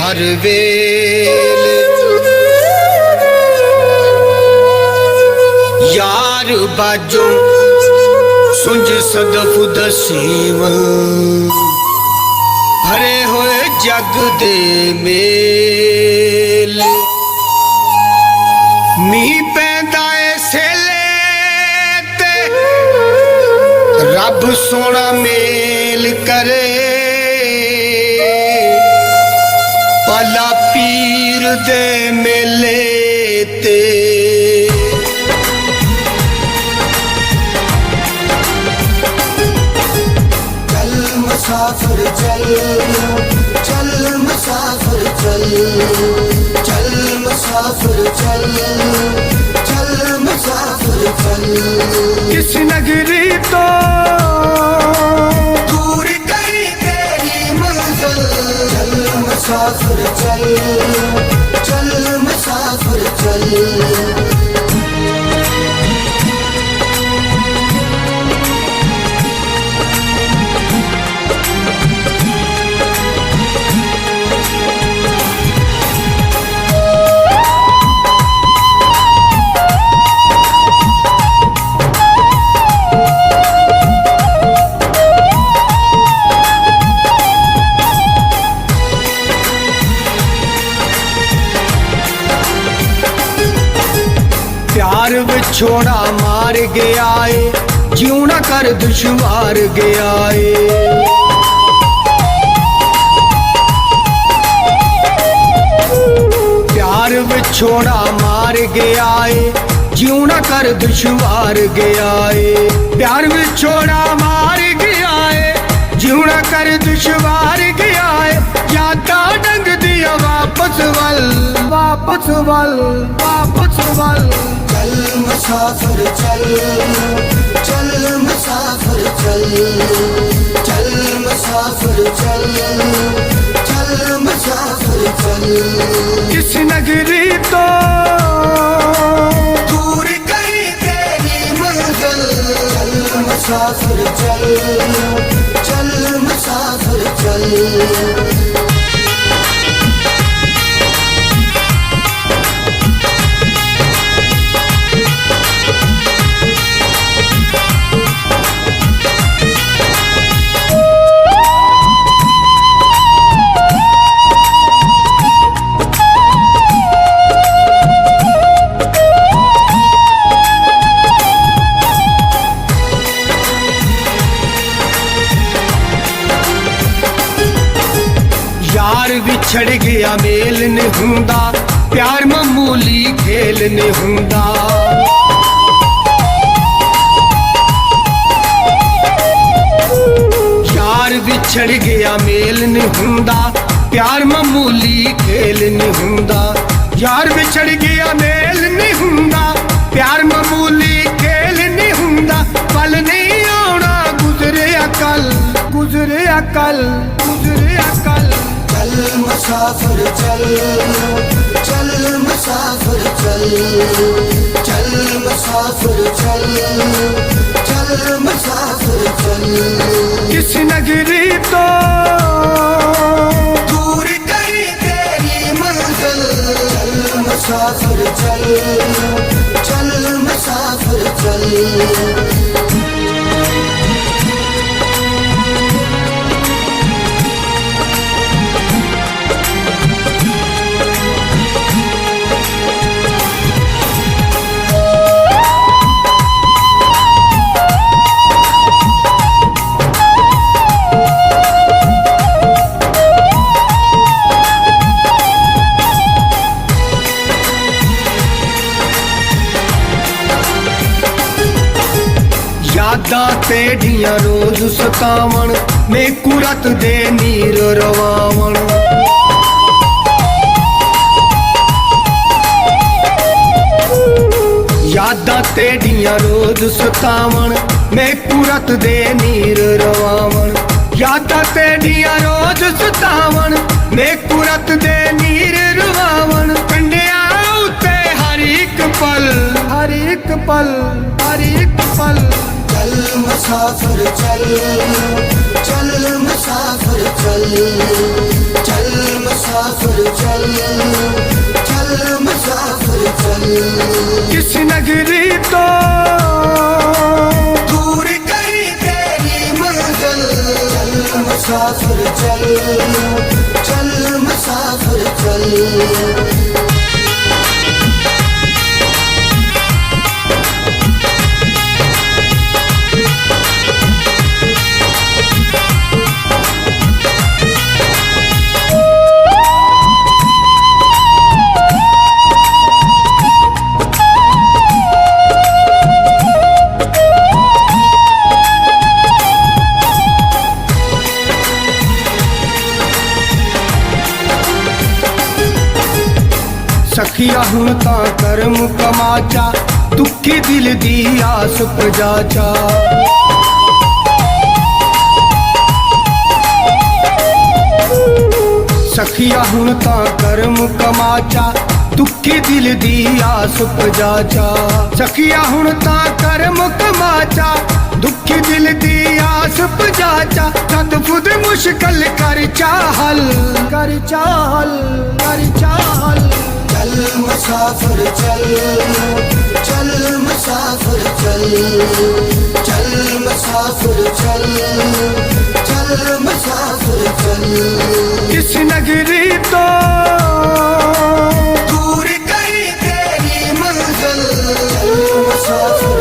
हर well यार बाजो सुंज सदफ दसीवल भरे होए जग दे मेल मीह पैंदा सेले ते रब सोना मेल करे भला पीर दे मेले ते मुसाफिर चल चल मुसाफिर चल चल मुसाफिर चल चल मुसाफिर चल किस नगरी तो दूर कहीं तेरी मंजिल चल मुसाफिर चल चल मुसाफिर चल प्यार विछोड़ा मार गया है जीवना कर दुश्वार गया है प्यार विछोड़ा मार गया है जीवना कर दुश्वार गया है प्यार विछोड़ा मार गया है जीवना कर दुश्वार गया है यादा डंग दिया वापस वल वापस वल वापस वल चल मुसाफिर चल चल मुसाफिर चल चल मुसाफिर चल चल मुसाफिर चल किस नगरी तो दूर कहीं तेरी मंजिल चल मुसाफिर चल चल मुसाफिर चल यार विछड़ गया मेल नहीं हुंदा प्यार मामूली खेल नहीं हुंदा यार विछड़ गया मेल नहीं हुंदा प्यार मामूली खेल नहीं हुंदा यार विछड़ गया मेल नहीं हुंदा प्यार मामूली खेल नहीं हुंदा पल नहीं आना गुजरे अकल गुजरे अकल गुजरे अकल चल मुसाफिर चल चल मुसाफिर चल चल मुसाफिर चल चल मुसाफिर चल किस नगरी तो दूर कहीं तेरी मंजिल चल मुसाफिर चल चल मुसाफिर चल यादां तेढ़ियां रोज सतावण मैं कुरत दे नीर रवावण यादां तेढ़ियां रोज सतावण मैं कुरत दे नीर रवावण यादां तेढ़ियां रोज सतावण मैं कुरत दे नीर रवावण कंडिया उत्ते हर एक पल हर एक पल हर एक पल चल मुसाफिर चल चल मुसाफिर चल चल मुसाफिर चल, चल मुसाफिर चल। किस नगरी तो दूर कहीं तेरी मंजिल, चल मुसाफिर चल, चल मुसाफिर चल। सखिया हुण तां करम कमाचा, दुखी दिल दी आस प्रजाचा। सखिया हुण तां करम कमाचा, दुखी दिल दी आस प्रजाचा। सखिया हुण तां करम कमाचा, दुखी दिल दी आस प्रजाचा। सद खुद मुश्किल कर चाहल, कर चाहल, कर चाहल। चल मुसाफिर चल, चल मुसाफिर चल, चल मुसाफिर चल, चल मुसाफिर चल। किस नगरी तो दूर कहीं तेरी मंजिल, चल मुसाफिर